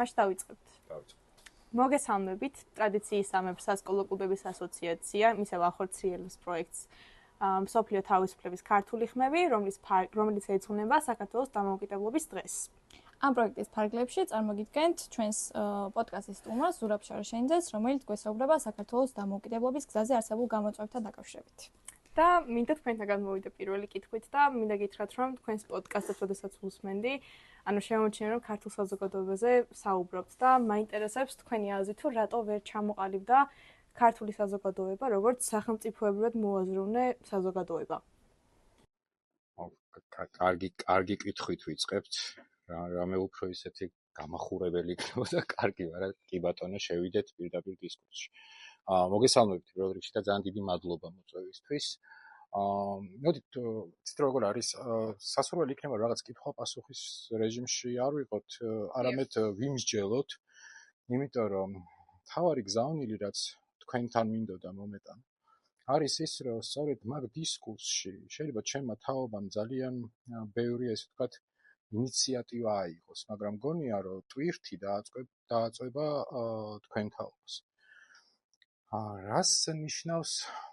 მაშინ დავიწყებთ. მოგესალმებით, ტრადიციის სამეფო სასკოლო კლუბების ასოციაცია, მისევ ახორციელებს პროექტს მსოფლიო თავისუფლების ქართული ხმები, რომელიც ეძღვნება საქართველოს დამოუკიდებლობის დღეს. ამ პროექტის ფარგლებში წარმოგიდგენთ ჩვენს პოდკასტის სტუმრს ზურაბ შარაშენიძეს, რომელიც გვესაუბრება საქართველოს დამოუკიდებლობის გზაზე არსებულ გამოწვევებთან დაკავშირებით. და მინდა თქვენთან გამოვიდე პირველი კითხვით და მინდა გითხრათ, რომ თქვენს პოდკასტს როდესაც უსმენდი, შემოჩინე, რომ ქართულ საზოგადოებაზე საუბრობთ და მაინტერესებს თქვენი აზრი თუ რატო ვერ ჩამოყალიბდა ქართული საზოგადოება, როგორც სახელმწიფოებრივად მოაზროვნე საზოგადოება. კარგი კითხვით ვიწყებთ. რამე უფრო ისეთი გამახურებელი იქნებოდა, კარგი ვარა, კი ბატონო, შევიდეთ პირდაპირ დისკუსში. მოგესალმებით პირველ რიგში და ძალიან დიდი მადლობა მოწვევისთვის. მოდით, ცით როგორ არის, სასურველი იქნება რაღაც კითხვა-პასუხის რეჟიმში არ ვიყოთ, არამედ ვიმსჯელოთ, იმიტომ რომ თავარი გზავნილი, რაც თქვენთან მინდოდა მომეტან, არის ის, რომ სწორედ მაგ დისკურსში შეიძლება ჩემმა თაობამ ძალიან ბევრი, ესე ვთქვათ, ინიციატივა აიღოს, მაგრამ მგონია, რომ ტვირთი დააწვება თქვენ თაობას. რას ნიშნავს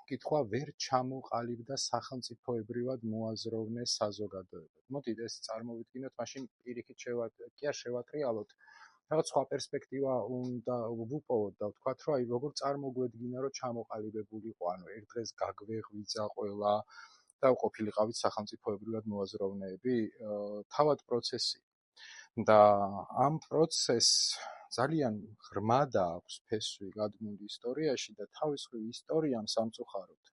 კითხვა ვერ ჩამოყალიბდა სახელმწიფოებრივად მოაზროვნე საზოგადოება? მოდით ეს წარმოვიდგინოთ, მაშინ პირიქით კი არ შევატრიალოთ, რაღაც სხვა პერსპექტივა უნდა ვუპოვოთ და ვთქვათ, რომ აი როგორ წარმოგვედგინა, რომ ჩამოყალიბებულიყო, ანუ ერთ დღეს გაგვეღვიძა ყველა და ყოფილიყავით სახელმწიფოებრივად მოაზროვნეები, თავად პროცესი. და ამ პროცესს ძალიან ღრმად აქვს ფესვი გადმული ისტორიაში და თავის მხრივ ისტორიამ სამწუხაროდ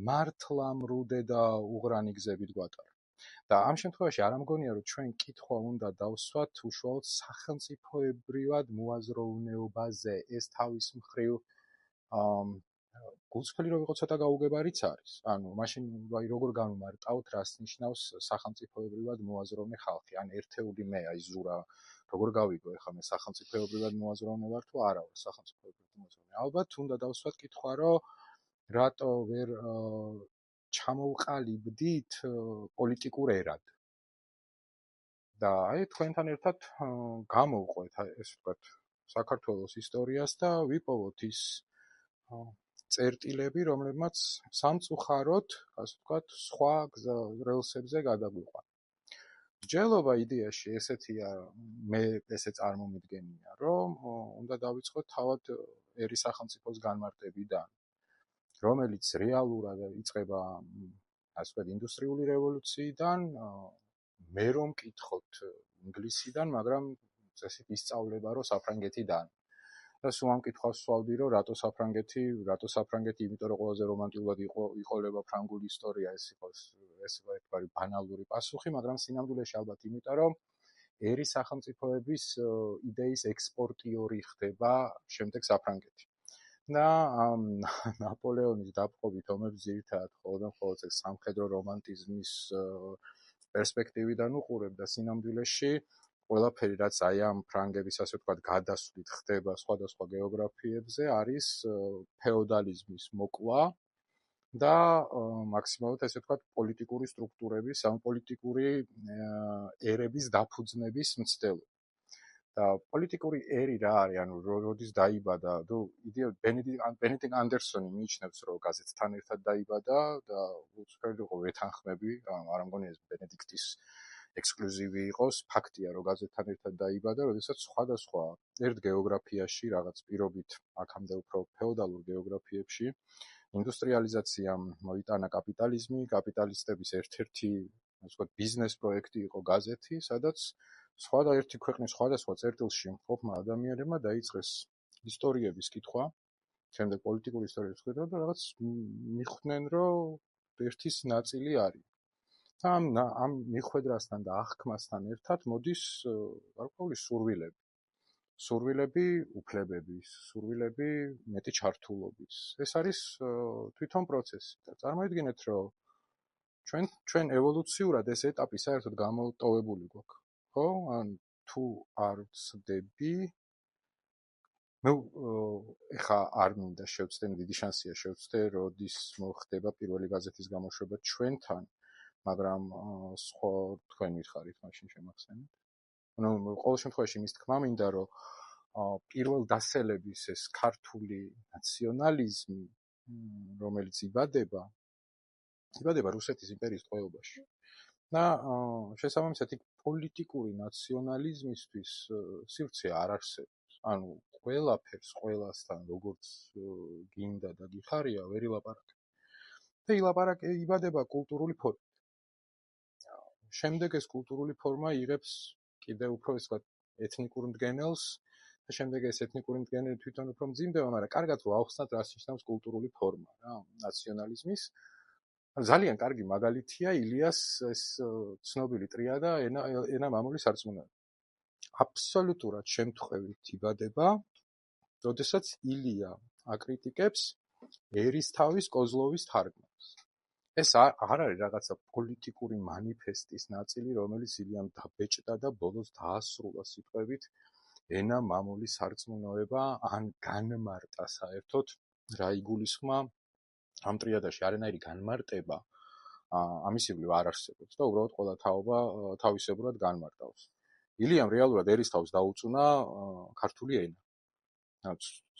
მართლა მრუდე და უღრანი გზებით გვატარა. და ამ შემთხვევაში არ ამგონია, რომ ჩვენ კითხვა უნდა დავსვათ უშუალოდ სახელმწიფოებრივად მოაზროვნეობაზე. ეს თავის მხრივ გულწრფელი რო ვიყო ცოტა გაუგებარიც არის. ანუ მაშინ აი როგორ განვმარტავთ, რას ნიშნავს სახელმწიფოებრივად მოაზროვნე ხალხი? ან ერთეული მე, აი ზურა, როგორ გავიგო ეხლა მე სახელმწიფოებრივად მოაზროვნე ვარ თუ არა ვარ სახელმწიფოებრივად მოაზროვნე? ალბათ უნდა დავსვათ კითხვა, რომ რატო ვერ ჩამოვყალიბდით პოლიტიკურ ერად. და აი თქვენთან ერთად გამოვყვეთ, ესე ვთქვათ, საქართველოს ისტორიას და ვიპოვოთ ის წერტილები, რომლებმაც სამწუხაროდ, ასე ვთქვათ, სხვა რელსებზე გადაგვიყვანა. მსჯელობა იდეაში ესეთია, მე ესე წარმომიდგენია, რომ უნდა დავიწყოთ თავად ერის სახელმწიფოს განმარტებიდან, რომელიც რეალურად იწყება, ასე ვთქვათ, ინდუსტრიული რევოლუციიდან, მე რომ მკითხოთ ინგლისიდან, მაგრამ წესით ისწავლება, რომ საფრანგეთიდან. და სულ ამ კითხვას ვსვავდი, რომ რატო საფრანგეთი, იმიტომ რომ ყველაზე რომანტიკულად იყოლება ფრანგული ისტორია, ეს არის ბანალური პასუხი, მაგრამ სინამდვილეში ალბათ იმიტომ, რომ ერის სახელმწიფოების იდეის ექსპორტიორი ხდება შემდეგ საფრანგეთი. და ნაპოლეონის დაპყრობით ომებს ძირითადად მხოლოდ ეს სამხედრო რომანტიზმის პერსპექტივიდან უყურებ და სინამდვილეში ყველაფერი, რაც აი ამ ფრანგების, ასე ვთქვათ, გადასვლით ხდება სხვადასხვა გეოგრაფიებზე, არის ფეოდალიზმის მოკლა და მაქსიმალურად, ესე ვთქვათ, პოლიტიკური სტრუქტურების, ამ პოლიტიკური ერების დაფუძნების მცდელობა. და პოლიტიკური ერი რა არის, ანუ როდის დაიბადა, ბენედიქტ ანდერსონი მიიჩნევს, რომ გაზეთთან ერთად დაიბადა და უცხოელი იყო ვეთანხმები, არ ამგონია ეს ბენედიქტის ექსკლუზივი იყოს, ფაქტია, რომ გაზეთთან ერთად დაიბადა, როდესაც სხვადასხვა ერთ გეოგრაფიაში, რაღაც პირობით, აქამდე უფრო ფეოდალურ გეოგრაფიებში, ინდუსტრიალიზაციამ მოიტანა კაპიტალიზმი, კაპიტალისტების ერთ-ერთი, ასე ვთქვათ, ბიზნეს პროექტი იყო გაზეთი, სადაც ერთი ქვეყნის სხვადასხვა წერტილში მყოფმა ადამიანებმა დაიწყეს ისტორიების კითხვა, შემდეგ პოლიტიკური ისტორიების კითხვა და რაღაც მიხვდნენ, რომ ერთის ნაწილი არის. ამ მიხვედრასთან და აღქმასთან ერთად მოდის გარკვეული სურვილები უფლებების, სურვილები მეტი ჩართულობის. ეს არის თვითონ პროცესი და წარმოიდგინეთ, რომ ჩვენ ევოლუციურად ეს ეტაპი საერთოდ გამოტოვებული გვაქვს. ხო? ან თუ არ ვწდები, ეხა არ მინდა შევწდე, დიდი შანსია შევწდე, როდის მოხდება პირველი გაზეთის გამოშვება ჩვენთან, მაგრამ სხვა თქვენ მითხარით, მაშინ შემახსენეთ. ყოველ შემთხვევაში მის თქმა მინდა, რომ პირველ დასელების ეს ქართული ნაციონალიზმი, რომელიც იბადება რუსეთის იმპერიის ტყვეობაში. და შესაბამისად იქ პოლიტიკური ნაციონალიზმისთვის სივრცე არ არსებობს. ანუ ყველაფერს ყველასთან როგორც გინდა და გიხარია ვერ ილაპარაკებ. და იბადება კულტურული ფორმით. შემდეგ ეს კულტურული ფორმა იღებს კიდევ უფრო ეს ვთქვათ ეთნიკურ მდგენელს და შემდეგ ეს ეთნიკური მდგენელი თვითონ უფრო მძიმდება, მაგრამ კარგად რო ავხსნათ რას ნიშნავს კულტურული ფორმა რა ნაციონალიზმის. ძალიან კარგი მაგალითია ილიას ეს ცნობილი ტრიადა ენა მამული სარწმუნოება. აბსოლუტურად შემთხვევით იბადება, როდესაც ილია აკრიტიკებს ერისთავის კოზლოვის თარგმანს. ეს არ არის რაღაცა პოლიტიკური მანიფესტის ნაწილი, რომელიც ილიამ დაბეჭდა და ბოლოს დაასრულა სიტყვებით ენა მამული სარწმუნოება ან განმარტა საერთოდ რა იგულისხმა ამ ტრიადაში არანაირი განმარტება ამის იბლივ არ არსებობს და უბრალოდ ყველა თაობა თავისებურად განმარტავს. ილიამ რეალურად ერისთავს დაუწუნა ქართული ენა.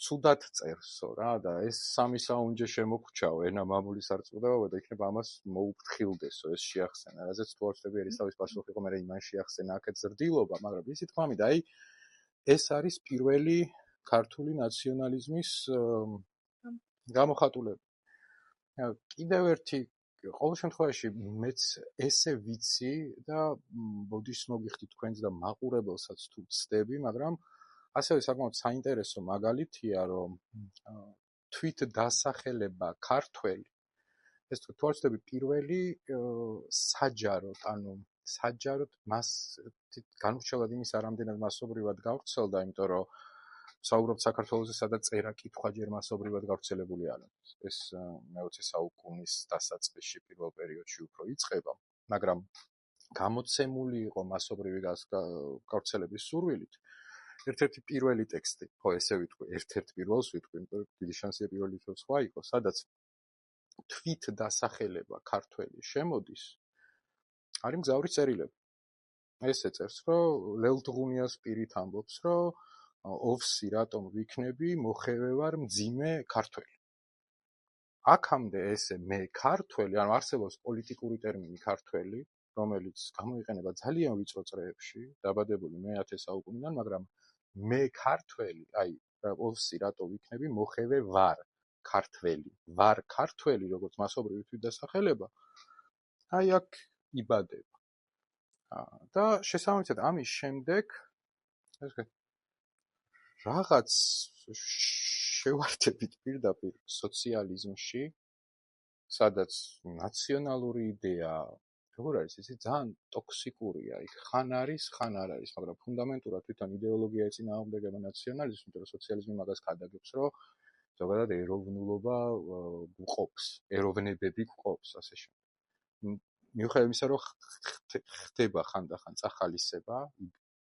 ცუდად წერსო რა და ეს სამი საუნჯე შემოგრჩაო ენა მამული სარწმუნოება და იქნება ამას მოუფრთხილდესო ეს შეახსენა. რაზეც თუ არ ვწდები ერისთავის პასუხი იყო, მერე იმან შეახსენა აქეთ ზრდილობა, მაგრამ ისი თქმა მინდა, აი ეს არის პირველი ქართული ნაციონალიზმის გამოხატულება. კიდევ ერთი ყოველ შემთხვევაში მეც ესე ვიცი და ბოდის მოგიხდით თქვენს და მაყურებელსაც თუ ვწდები, მაგრამ ასევე საკმაოდ საინტერესო მაგალითია, რომ თვით დასახელება ქართველი ეს თუ არ ვწდები პირველი საჯაროდ, ანუ საჯაროდ მას განვრჩევად იმის არამდენად მასობრივად გავრცელდა, იმიტომ რომ საუბრობთ საქართველოზე, სადაც წერა კითხვა ჯერ მასობრივად გავრცელებული არ არის. ეს მე-20 საუკუნის დასაწყისში პირველ პერიოდში უფრო იწყება, მაგრამ გამოცემული იყო მასობრივი გავრცელების სურვილით. ერთ-ერთი პირველი ტექსტი, ხო ესე ვიტყვი, ერთ-ერთ პირველს ვიტყვი, იმიტომ რომ დიდი შანსია პირველი თუ სხვა იყო, სადაც თვით დასახელება ქართველი შემოდის, არის მგზავრის წერილები. ესე წერს, რომ ლელდღუნიას პირით ამბობს, რომ ოვსი რატომ ვიქნები, მოხევე ვარ მძიმე ქართველი. აქამდე ესე მე ქართველი, ანუ არსებობს პოლიტიკური ტერმინი ქართველი, რომელიც გამოიყენება ძალიან ვიწრო წრეებში, დაბადებული მე-10 საუკუნიდან, მაგრამ მე ქართველი, აი, ოვსი რატო ვიქნები, მოხევე ვარ ქართველი. ვარ ქართველი, როგორც მასობრივი თვითდასახელება, აი აქ იბადება. და შესაბამისად ამის შემდეგ რაღაც შევარდებით პირდაპირ სოციალიზმში, სადაც ნაციონალური იდეა, როგორ არის ეს ძალიან ტოქსიკურია, იქ ხან არის, ხან არ არის, მაგრამ ფუნდამენტურად თვითონ იდეოლოგია ეწინააღმდეგება ნაციონალიზმს, იმიტომ რომ სოციალიზმი მაგას გადაგებს, რომ ზოგადად ეროვნულობა გვყოფს, ეროვნებები გვყოფს, ასე შემდეგ. მიუხედავად იმისა, რომ ხდება ხანდახან წახალისება,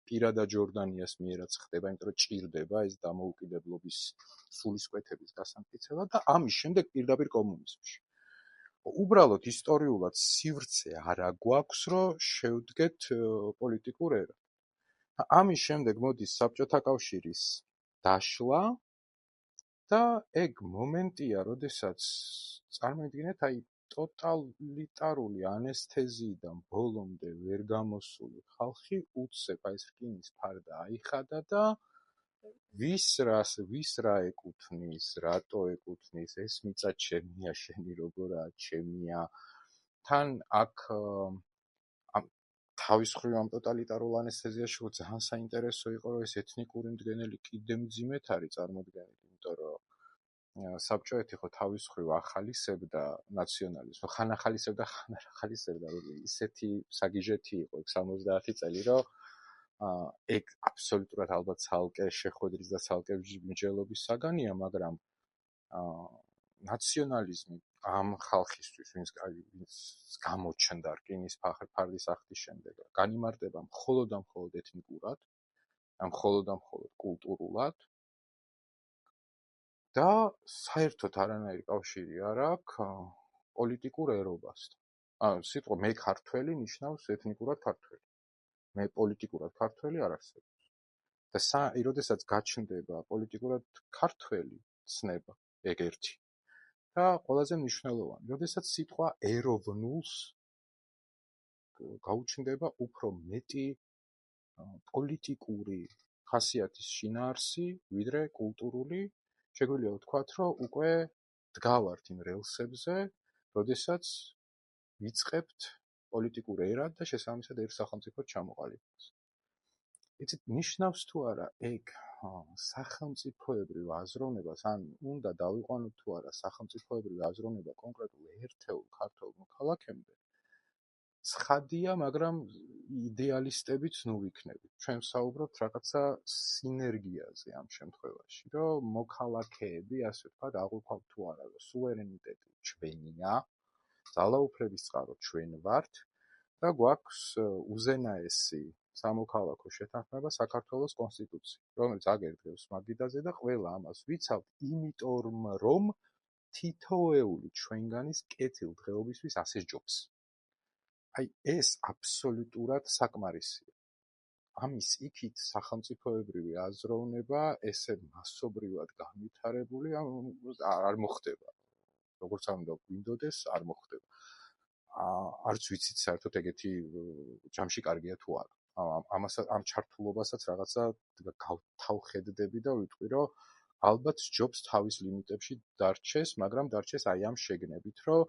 პირადა ჯორდანიას მიერაც ხდება, იმიტომ რომ ჭირდება ეს დამოუკიდებლობის სულისკვეთების გასამტკიცება და ამის შემდეგ პირდაპირ კომუნიზმში. უბრალოდ ისტორიულად სივრცე არ აგვაქვს, რომ შევდგეთ პოლიტიკურ ერად. ამის შემდეგ მოდის საბჭოთა კავშირის დაშლა და ეგ მომენტია, როდესაც წარმოიდგინეთ, აი ტოტალიტარული ანესთეზიიდან ბოლომდე ვერ გამოსული ხალხი უცებ აი ეს რკინის ფარდა აიხადა და ვის რა ეკუთვნის, რატო ეკუთვნის, ეს მიწა ჩემია, შენი როგორაა, ჩემია. თან აქ თავის მხრივ ამ ტოტალიტარულ ანესთეზიაში ძალიან საინტერესო იყო, რომ ეს ეთნიკური მდგენელი კიდე მძიმედ არის წარმოდგენილი, იმიტომ რომ საბჭოეთი ხო თავის მხრივ ახალისებდა ნაციონალიზმს, ხან ახალისებდა, ხან არ ახალისებდა, ისეთი საგიჟეთი იყო 70 წელი, რომ ეგ აბსოლუტურად ალბათ ცალკე შეხვედრის და ცალკე მსჯელობის საგანია, მაგრამ ნაციონალიზმი ამ ხალხისთვის, ვინც გამოჩნდა რკინის ფარდის ახდის შემდეგ, განიმარტება მხოლოდ და მხოლოდ ეთნიკურად, მხოლოდ და მხოლოდ კულტურულად და საერთოდ არანაირი კავშირი არ აქვს პოლიტიკურ ერობასთან. სიტყვა მე ქართველი ნიშნავს ეთნიკურად ქართველი. მე პოლიტიკურად ქართველი არ არსებობს. და როდესაც გაჩნდება პოლიტიკურად ქართველი ცნება, ეგ ერთი. და ყველაზე მნიშვნელოვანი, როდესაც სიტყვა ეროვნულს გაუჩნდება უფრო მეტი პოლიტიკური ხასიათის შინაარსი, ვიდრე კულტურული, შეგვიძლია ვთქვათ, რომ უკვე დგავართ იმ რელსებზე, როდესაც ვიწყებთ პოლიტიკურ ერად და შესაბამისად ერთ სახელმწიფოდ ჩამოყალიბებას. იცით, ნიშნავს თუ არა ეგ სახელმწიფოებრივ აზროვნებას, ან უნდა დავიყვანოთ თუ არა სახელმწიფოებრივ აზროვნება კონკრეტულ ერთეულ ქართულ მოქალაქემდე, ცხადია, მაგრამ იდეალისტებიც ნუ ვიქნებით. ჩვენ ვსაუბრობთ რაღაცა სინერგიაზე ამ შემთხვევაში, რომ მოქალაქეები, ასე ვთქვათ, აღვიქვათ თუ არა, რომ სუვერენიტეტი ჩვენია, ძალაუფლების წყარო ჩვენ ვართ და გვაქვს უზენაესი სამოქალაქო შეთანხმება საქართველოს კონსტიტუცია, რომელიც აგერდებს მაგიდაზე და ყველა ამას ვიცავთ, იმიტომ რომ თითოეული ჩვენგანის კეთილდღეობისთვის ასე ჯობს. აი ეს აბსოლუტურად საკმარისია. ამის იქით სახელმწიფოებრივი აზროვნება ესე მასობრივად განვითარებული არ მოხდება. როგორც არ უნდა გვინდოდეს, არ მოხდება. არც ვიცით საერთოდ ეგეთი ჯამში კარგია თუ არა. ამ ჩართულობასაც რაღაცა გავთავხედდები და ვიტყვი, რომ ალბათ ჯობს თავის ლიმიტებში დარჩეს, მაგრამ დარჩეს აი ამ შეგნებით, რომ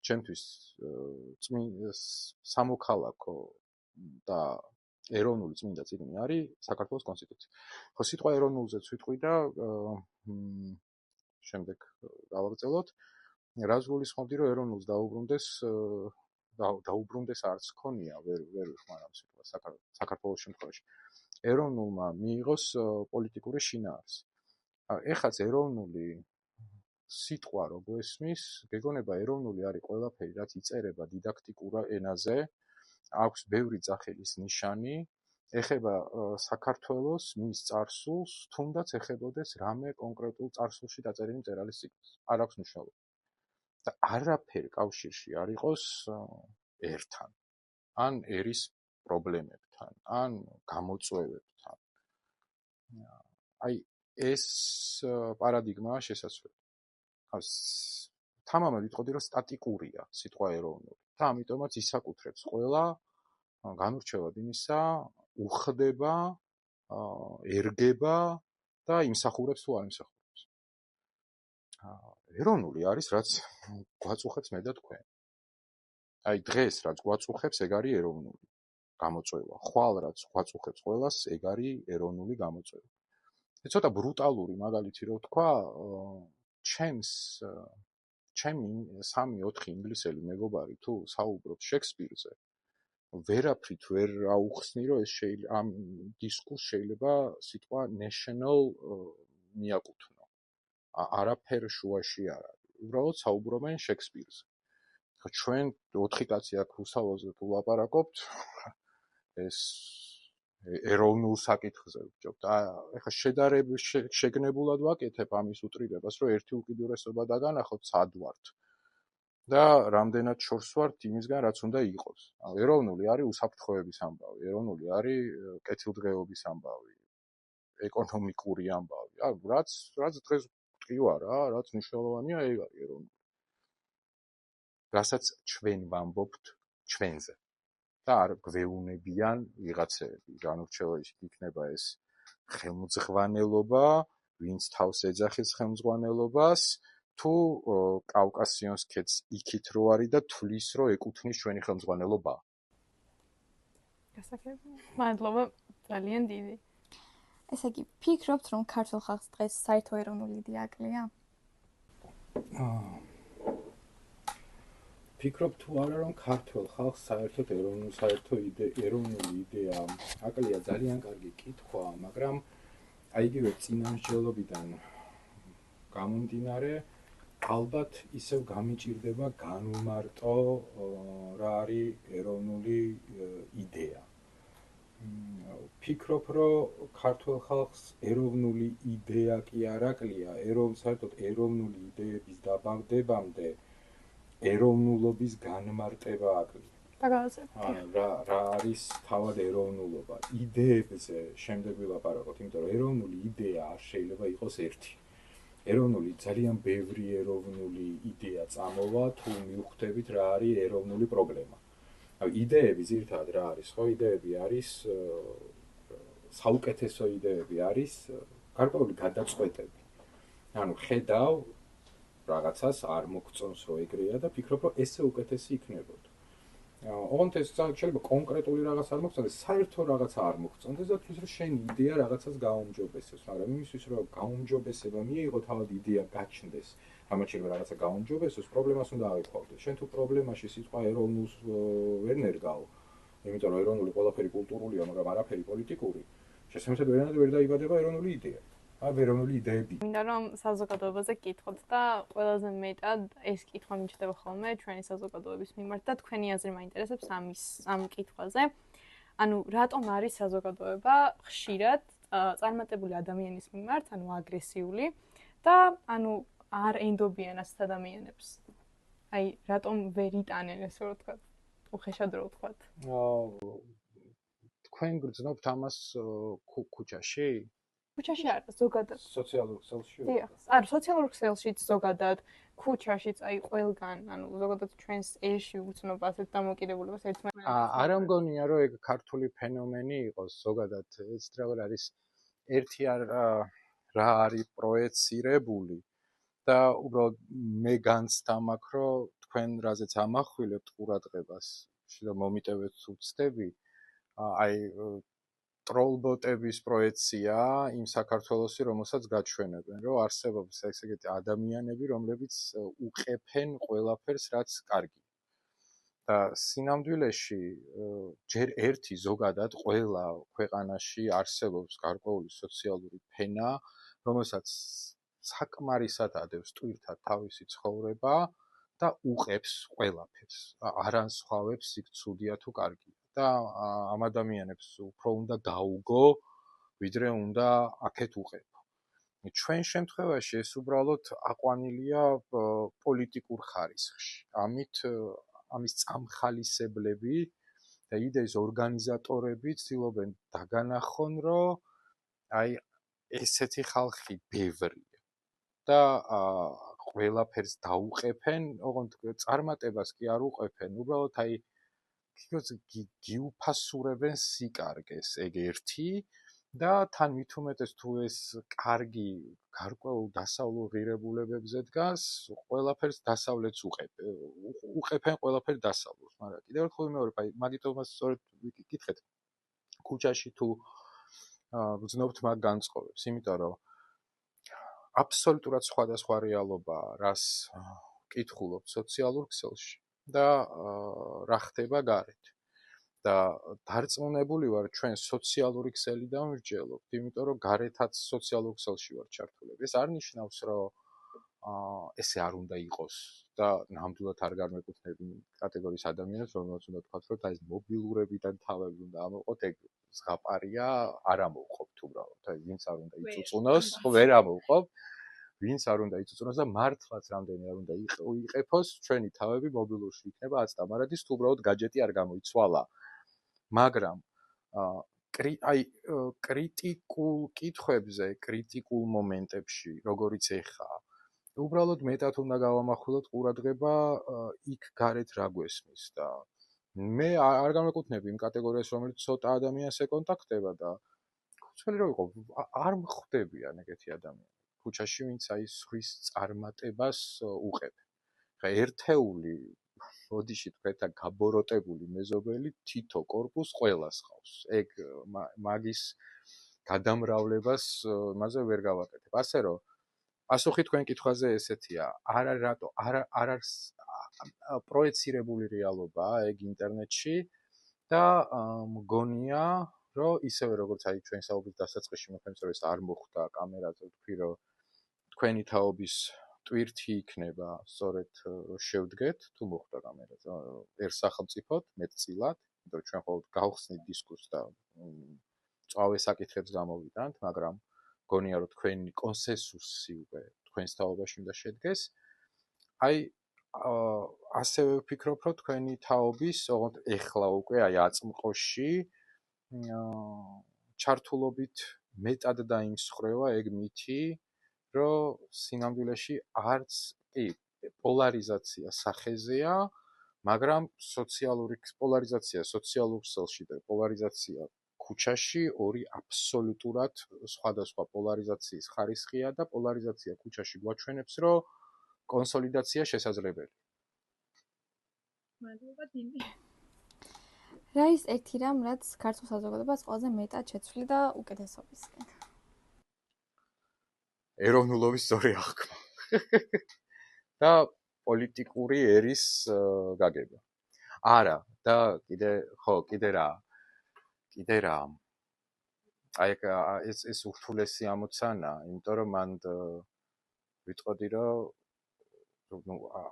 ჩემთვის სამოქალაქო და ეროვნული წმინდა წიგნი არის საქართველოს კონსტიტუცია. ხო, სიტყვა ეროვნულზეც ვიტყვი და შემდეგ დავაგრძელოთ. რაც გულისხმობდი, რომ ეროვნულს დაუბრუნდეს არც ქონია, ვერ ვიხმარ ამ სიტყვას საქართველოს შემთხვევაში. ეროვნულმა მიიღოს პოლიტიკური შინაარსი. ეხაც ეროვნული სიტყვა რო გვესმის, გეგონება ეროვნული არის ყველაფერი, რაც იწერება დიდაქტიკურ ენაზე, აქვს ბევრი ძახილის ნიშანი, ეხება საქართველოს, მის წარსულს, თუნდაც ეხებოდეს რამე კონკრეტულ წარსულში დაწერილი მწერალის სიტყვას. არ აქვს მნიშვნელობა. და არაფერი კავშირში არ იყოს ერთან, ან ერის პრობლემებთან, ან გამოწვევებთან. აი ეს პარადიგმაა შესაძლებელი. თამამად ვიტყოდი, რომ სტატიკურია სიტყვა ეროვნული და ამიტომაც ისაკუთრებს ყველა განურჩევად იმისა, უხდება, ერგება და იმსახურებს თუ არ იმსახურებს. ეროვნული არის, რაც გვაწუხებს მე და თქვენ. აი დღეს რაც გვაწუხებს, ეგ არის ეროვნული გამოწვევა. ხვალ რაც გვაწუხებს ყველას, ეგ არის ეროვნული გამოწვევა. ცოტა ბრუტალური მაგალითი რო ვთქვა, ჩემი 3-4 ინგლისელი მეგობარი თუ საუბრობს შექსპირზე, ვერაფრით ვერ აუხსნი, რომ ეს ამ დისკურს შეიძლება სიტყვა national მიაკუთვნო. არაფერ შუაში არ არის. უბრალოდ საუბრობენ შექსპირზე. ჩვენ 4 კაცი აქ რუსალოზე თუ ლაპარაკობთ, ეს ეროვნულ საკითხზე ვჯობთ. ეხლა შედარებით შეგნებულად ვაკეთებ ამის უტრირებას, რომ ერთი უკიდურესობა დაგანახოთ, სად ვართ. და რამდენად შორს ვართ იმისგან, რაც უნდა იყოს. ეროვნული არის უსაფრთხოების ამბავი, ეროვნული არის კეთილდღეობის ამბავი, ეკონომიკური ამბავი. რაც დღეს ვთქვი არა, რაც მნიშვნელოვანია, ეგ არის ეროვნული. რასაც ჩვენ ვამბობთ ჩვენზე. და არ გვეუბნებიან ვიღაცები, განურჩევაში იქნება ეს ხელმძღვანელობა, ვინც თავს ეძახის ხელმძღვანელობას, თუ კავკასიონის ქედს იქით რო არის და თვლის რომ ეკუთვნის ჩვენი ხელმძღვანელობა. გასაგები. მადლობა, ძალიან დიდი. ესე იგი, ფიქრობთ, რომ ქართულ ხალხს დღეს საერთო ეროვნული იდეა აკლია? ფიქრობ თუ არა, რომ ქართულ ხალხს საერთო ეროვნული იდეა აკლია, ძალიან კარგი კითხვა, მაგრამ აიგივე წინამსჯელობიდან გამომდინარე, ალბათ ისევ გამიჭირდება განუმარტო რა არის ეროვნული იდეა. ფიქრობ, რომ ქართულ ხალხს ეროვნული იდეა კი არ აკლია, საერთოდ ეროვნული იდეების დაბანდებამდე ეროვნულობის განმარტება აკლია. რა არის თავად ეროვნულობა? იდეებზე შემდეგ ვილაპარაკოთ, იმიტომ რომ ეროვნული იდეა არ შეიძლება იყოს ერთი. ეროვნული ძალიან ბევრი ეროვნული იდეა წამოვა, თუ მივხვდებით რა არის ეროვნული პრობლემა. იდეები ძირითადად რა არის, ხო? იდეები არის საუკეთესო იდეები არის გარკვეული გადაწყვეტები. ანუ ხედავ რაღაცას არ მოგწონს რომ ეგრეა და ფიქრობ რომ ესე უკეთესი იქნებოდა. ოღონდ ეს შეიძლება კონკრეტული რაღაც არ მოგწონდეს, საერთო რაღაცა არ მოგწონდეს და თვითონ რომ შენი იდეა რაღაცას გაუმჯობესებს, მაგრამ იმისთვის რომ გაუმჯობესება მიიღო თავად იდეა გაჩნდეს, ამათ შეიძლება რაღაცა გაუმჯობესოს, პრობლემას უნდა აღიქვავდეს. შენ თუ პრობლემაში სიტყვა ეროვნულს ვერ ნერგავ, იმიტომ რომ ეროვნული ყველაფერი კულტურულია, მაგრამ არაფერი პოლიტიკური, შესაბამისად ვერ დაიბადება ეროვნული იდეა. ეროვნული იდეები. მინდა რომ საზოგადოებაზე გკითხოთ და ყველაზე მეტად ეს კითხვა მიჩნდება ხოლმე ჩვენი საზოგადოების მიმართ და თქვენი აზრი მაინტერესებს ამ კითხვაზე. ანუ რატომ არის საზოგადოება ხშირად წარმატებული ადამიანის მიმართ, ანუ აგრესიული და ანუ არ ენდობიან ასეთ ადამიანებს. აი, რატომ ვერ იტანენ ესე რომ ვთქვათ, უხეშად რო ვთქვათ. თქვენ გრძნობთ ამას ქუჩაში? ქუჩაში არა, ზოგადად. სოციალურ ქსელში? დიახ. არა, სოციალურ ქსელშიც ზოგადად, ქუჩაშიც, აი ყველგან, ანუ ზოგადად ჩვენს ერში უცნობ ასეთ დამოკიდებულებას ერთმანეთს. არა მგონია რომ ეგ ქართული ფენომენი იყოს ზოგადად, ეს რაღაც არის ერთი რა არის პროექცირებული და უბრალოდ მე განცდა მაქვს რომ თქვენ რაზეც ამახვილებთ ყურადღებას და მომიტევეთ უცდები, აი ტროლბოტების პროექცია იმ საქართველოსი, რომელსაც გაჩვენებენ, რომ არსებობს ეგეთი ადამიანები, რომლებიც უყეფენ ყველაფერს, რაც კარგია. და სინამდვილეში ჯერ ერთი ზოგადად ყველა ქვეყანაში არსებობს გარკვეული სოციალური ფენა, რომელსაც საკმარისად ადევს ტვირთად თავისი ცხოვრება და უყეფს ყველაფერს. არანსხვავებს იქ ცუდია თუ კარგია. და ამ ადამიანებს უფრო უნდა გაუგო, ვიდრე უნდა აქეთ უყეფო. ჩვენ შემთხვევაში ეს უბრალოდ აყვანილია პოლიტიკურ ხარისხში. ამის წამხალისებლები და იდეის ორგანიზატორები ცდილობენ დაგანახონ, რომ აი ესეთი ხალხი ბევრია და ყველაფერს დაუყეფენ, ოღონდ წარმატებას კი არ უყეფენ, უბრალოდ აი გიუფასურებენ სიკარგეს ეგ ერთი და თან მით უმეტეს თუ ეს კარგი გარკვეულ დასავლურ ღირებულებებზე დგას, ყველაფერს დასავლეთს უყეფენ ყველაფერს დასავლურს, მაგრამ კიდევ ერთხელ მეორე, აი მაგიტომაც სწორედ ვიკითხეთ ქუჩაში თუ გრძნობთ მაგ განწყობებს, იმიტომ რომ აბსოლუტურად სხვადასხვა რეალობაა, რას ვკითხულობთ სოციალურ ქსელში და რა ხდება გარეთ. და დარწმუნებული ვარ ჩვენ სოციალური ქსელიდან ვირჩევლობთ, იმიტომ რომ გარეთაც სოციალურ ქსელში ვარ ჩართულები. ეს არ ნიშნავს, რომ ესე არ უნდა იყოს და ნამდვილად არ გამეკუთვნები კატეგორიის ადამიანებს, რომელსაც უნდა თქვათ, რომ ეს მობილურებიდან თავები უნდა ამოყოთ, ეგ ზღაპარია, არ ამოვყოფთ უბრალოდ. აი ვინც არ უნდა იწუწუნოს, ხო ვერ ამოვყოფ. ვინც არ უნდა იწუწუნოს და მართლაც რამდენი არ უნდა იყეფოს, ჩვენი თავები მობილურში იქნება აცტამარადის თუ უბრალოდ გაჯეტი არ გამოიცვალა. მაგრამ აი კრიტიკულ კითხვებზე, კრიტიკულ მომენტებში, როგორიც ეხა, უბრალოდ მეტად უნდა გავამახვილოთ ყურადღება იქ გარეთ რა გვესმის და მე არ გამეკუთვნები იმ კატეგორიას, რომელიც ცოტა ადამიანს ეკონტაქტება და ხუთველი რო იყო, არ მხვდებიან ეგეთი ადამიანები. ქუჩაში ვინც აი სხვის წარმატებას უყევენ. ხა ერთეული ოდიში თქვეთა გაბოროტებული მეზობელი თითო корпуს ყველას ხავს. ეგ მაგის გადამრავლებას მასე ვერ გავაკეთებ. ასე რომ პასუხი თქვენ კითხვაზე ესეთია. არ არის პროექცირებული რეალობაა ეგ ინტერნეტში და მგონია რომ ისევე როგორც აი ჩვენ საუბრის დასაწყისში მოხდა ეს არ მოხდა კამერაზე ვთქვი რომ თქვენი თაობის ტვირთი იქნება სწორედ შევდგეთ თუ მოხდა კამერაზე ერთ სახელმწიფოდ მეტწილად იმიტომ ჩვენ ყოველ გავხსნით დისკურსს და წავე საკითხებს გამოვიტანთ მაგრამ გონია რომ თქვენი კონსენსუსი უკვე თქვენს თაობაში უნდა შედგეს აი ასევე ვფიქრობ, რომ თქვენი თაობის, ოღონდ ეხლა უკვე აი აწმყოში ჩართულობით მეტად დაიმსხვრევა ეგ მითი, რომ სინამდვილეში არც პოლარიზაცია სახეზეა, მაგრამ პოლარიზაცია სოციალურ ქსელში და პოლარიზაცია ქუჩაში ორი აბსოლუტურად სხვადასხვა პოლარიზაციის ხარისხია და პოლარიზაცია ქუჩაში გვაჩვენებს, რომ კონსოლიდაცია შესაძლებელია. მადლობა დინი. რა ის ერთი რამ, რაც ქართულ საზოგადოებას ყველაზე მეტად შეცვლი და უკეთესობისკენ? ეროვნულობის სწორი აღქმა. და პოლიტიკური ერის გაგება. არა, და კიდე რა. აი ეს ურთულესი ამოცანა, იმიტომ რომ მან ვიტყოდი, რომ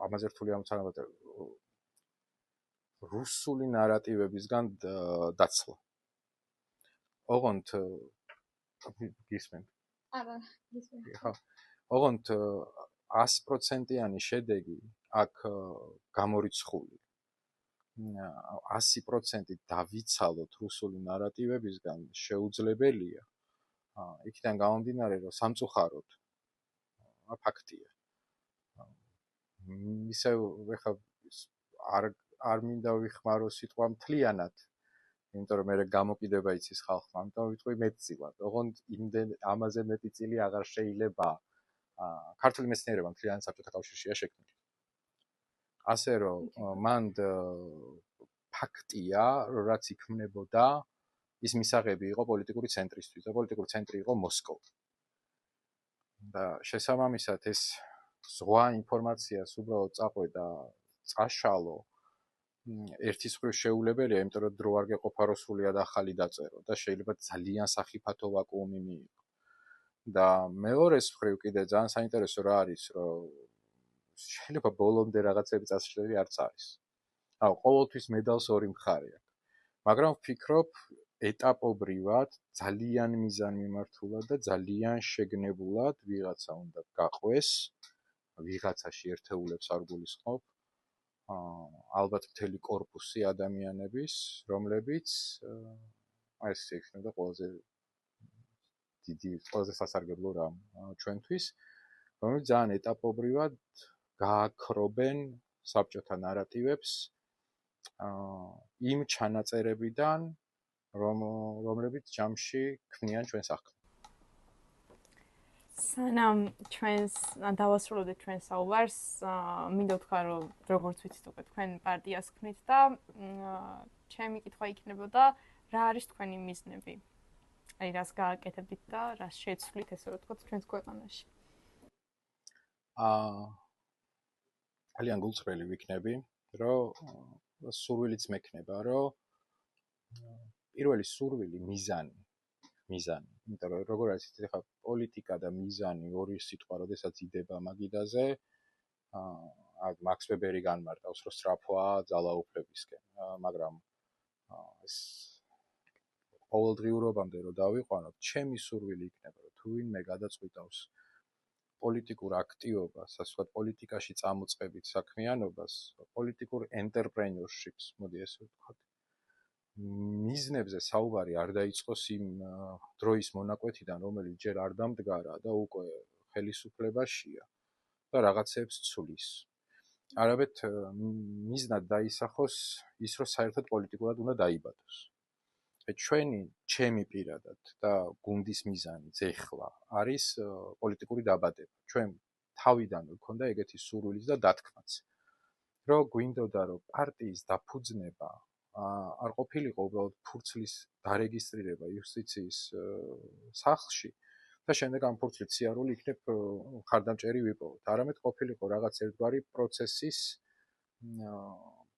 ამაზე რთული ამოცანა რუსული ნარატივებისგან დაცლა. ოღონდ გისმენ. არა, გისმენ. ხო. ოღონდ 100%-იანი შედეგი აქ გამორიცხული. 100% დავიცალოთ რუსული ნარატივებისგან შეუძლებელია. იქიდან გამომდინარე, რომ სამწუხაროდ ფაქტია. ისე ხა არ მინდა ვიხმარო სიტყვა მთლიანად, იმიტომ რომ მე გამოკიდება იცის ხალხმა, ამიტომ ვიტყვი მეტწილად. ოღონდ ამაზე მეტი წილი აღარ შეიძლება ქართული მეცნიერება მთლიანად საბჭოთა კავშირშია შექმნილი. ასე რომ მან ფაქტია, რომ რაც იქმნებოდა, ის მისაღები იყო პოლიტიკური ცენტრისთვის და პოლიტიკური ცენტრი იყო მოსკოვი. და შესაბამისად ეს ზღვა ინფორმაციას უბრალოდ წაყვედა წაშალო ერთის მხრივ შეუულებელია, იმიტომ რომ დრო არ გეყოფა რომ სრულიად ახალი დაწერო და შეიძლება ძალიან სახიფათო ვაკუუმი მიიღო. და მეორეს მხრივ კიდე ძალიან საინტერესო რა არის, რომ შეიძლება ბოლომდე რაღაცები წასვლელი არც არის. ყოველთვის მედალს ორი მხარე აქვს. მაგრამ ვფიქრობ, ეტაპობრივად ძალიან მიზანმიმართულად და ძალიან შეგნებულად ვიღაცა უნდა გაყვეს, ვიღაცაში ერთეულებს არ გულისხმობ, ალბათ მთელი კორპუსი ადამიანების, რომლებიც ეს იქნება ყველაზე დიდი, ყველაზე სასარგებლო რამ ჩვენთვის, რომელიც ძალიან ეტაპობრივად გააქრობენ საბჭოთა ნარატივებს იმ ჩანაწერებიდან, რომლებიც ჯამში ქმნიან ჩვენს აღქმას. სანამ დავასრულებთ ჩვენს საუბარს, მინდა ვთქვა, რომ როგორც ვიცით უკვე თქვენ პარტიას ქმნით და ჩემი კითხვა იქნებოდა, რა არის თქვენი მიზნები? აი რას გააკეთებთ და რას შეცვლით, ესე რომ ვთქვათ, ჩვენს ქვეყანაში? ძალიან გულწრფელი ვიქნები, რომ სურვილიც მექნება, რომ პირველი სურვილი მიზანი, იმიტომ რომ როგორ არის იცით, ხა პოლიტიკა და მიზანი ორი სიტყვა, როდესაც იდება მაგიდაზე, მაქს ვებერი განმარტავს, რომ სწრაფვაა ძალაუფლებისკენ, მაგრამ ეს ყოველდღიურობამდე რომ დავიყვანოთ, ჩემი სურვილი იქნება, რომ თუ ვინმე გადაწყვიტავს პოლიტიკურ აქტივობას, ასე ვთქვათ, პოლიტიკაში წამოწყებით საქმიანობას, პოლიტიკურ ენტერპრენიორშიპს, მოდი ესე ვთქვათ. მიზნებზე საუბარი არ დაიწყოს იმ დროის მონაკვეთიდან, რომელიც ჯერ არ დამდგარა და უკვე ხელისუფლებაშია და რაღაცებს ცulis. არაბეთ მიზნად დაისახოს ის, რომ საერთოდ პოლიტიკურად უნდა დაიბადოს. ჩემი პირადად და გუნდის მიზანიც ეხლა არის პოლიტიკური დაბადება. ჩვენ თავიდანვე გვქონდა ეგეთი სურვილიც და დათქმაც, რომ გვინდოდა, რომ პარტიის დაფუძნება არ ყოფილიყო უბრალოდ ფურცლის დარეგისტრირება იუსტიციის სახლში და შემდეგ ამ ფურცლით სიარული იქნებ ხარდამჭერი ვიპოვოთ. არამედ ყოფილიყო რაღაც ერთგვარი პროცესის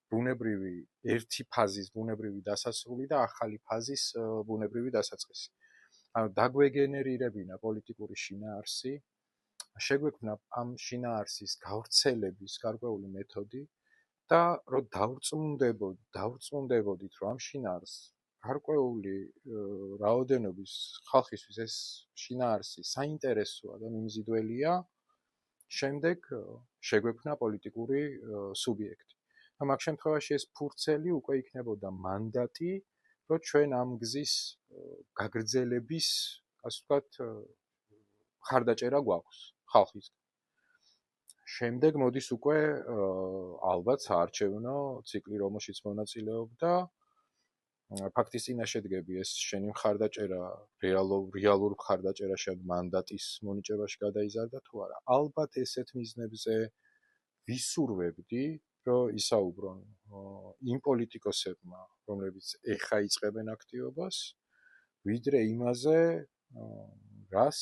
ბუნებრივი ერთი ფაზის ბუნებრივი დასასრული და ახალი ფაზის ბუნებრივი დასაწყისი. ანუ დაგვეგენერირებინა პოლიტიკური შინაარსი, შეგვექმნა ამ შინაარსის გავრცელების გარკვეული მეთოდი და რომ დავწმუნდებოდით, რომ ამ შინაარსს გარკვეული რაოდენობის ხალხისთვის ეს შინაარსი საინტერესოა და მიმზიდველია, შემდეგ შეგვექმნა პოლიტიკური სუბიექტი. და მაგ შემთხვევაში ეს ფურცელი უკვე იქნებოდა მანდატი, რომ ჩვენ ამ გზის გაგრძელების, ასე ვთქვათ, ხარდაჭერა გვაქვს ხალხის. შემდეგ მოდის უკვე ალბათ საარჩევნო ციკლი, რომელშიც მონაწილეობდა ფაქტის წინაშედგები ეს შენი მხარდაჭერა რეალურ მხარდაჭერაში ან მანდატის მონიჭებაში გადაიზარდა თუ არა. ალბათ ესეთ მიზნებზე ვისურვებდი, რომ ისაუბრონ იმ პოლიტიკოსებმა, რომლებიც ეხა იწყებენ აქტივობას, ვიდრე იმაზე, რას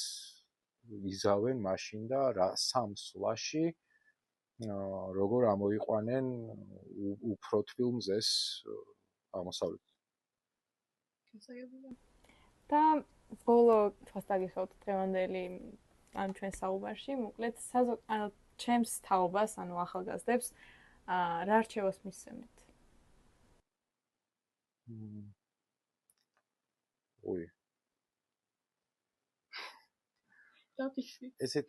იზავენ მაშინ და რა სამსვლაში როგორ ამოიყვანენ უფრო თბილ მზეს აღმოსავლეთით. და ბოლო თვალს დაგიხევთ დღევანდელი ამ ჩვენ საუბარში, მოკლედ ანუ ჩემს თაობას, ანუ ახალგაზრდებს რა რჩევას მისცემთ? ой. ესეთ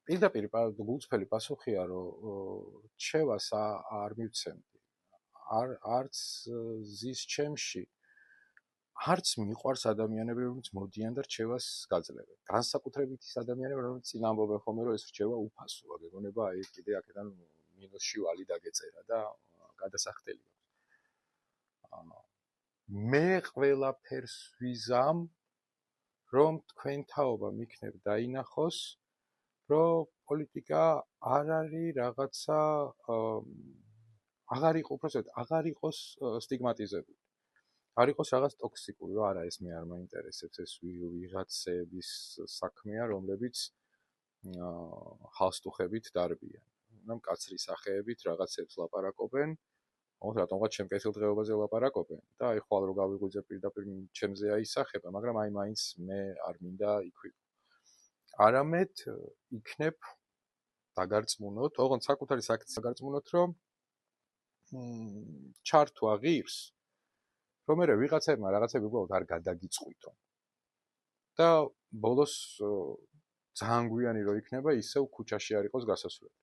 პირდაპირ გულწრფელი პასუხია, რომ რჩევას არ მივცემდი. არც ზის ჩემში, არც მიყვარს ადამიანები, რომლებიც მოდიან და რჩევას გაძლევენ. განსაკუთრებით ის ადამიანები, რომლებიც წინ ამბობენ ხოლმე, რომ ეს რჩევა უფასოა, გეგონება აი კიდე აქედან მინუსში ვალი დაგეწერა და გადასახდელი. მე ყველაფერს ვიზამ, რომ თქვენ თაობა მიქნებ დაინახოს, რომ პოლიტიკა არ არის რაღაცა აღარ იყოს სტიგმატიზებული. არ იყოს რაღაც ტოქსიკური, რომ არა ეს მე არ მაინტერესებს, ეს ვიღაცების საქმეა, რომლებიც ხალხსტუხებით დარბიან. და მკაცრი სახეებით რაღაცებს ლაპარაკობენ, რატომღაც ჩემ კეთილდღეობაზე ლაპარაკობენ და აი ხვალ რო გავიღვიძე პირდაპირ ჩემზე აისახება, მაგრამ აი მაინც მე არ მინდა იქ ვიყო. არამედ იქნებ დაგარწმუნოთ, ოღონდ საკუთარი საკითხი დაგარწმუნოთ, რომ ჩართვა ღირს, რომ მე ვიღაცებმა რაღაცები უბრალოდ არ გადაგიწყვიტონ. და ბოლოს ძალიან გვიანი რო იქნება, ისევ ქუჩაში არ იყოს გასასვლელი.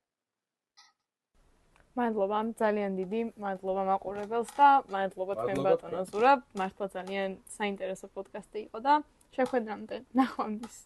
მადლობა, ძალიან დიდი მადლობა მაყურებელს და მადლობა თქვენ ბატონო ზურაბ, მართლა ძალიან საინტერესო პოდკასტი იყო და შეხვედრამდე, ნახვამდის.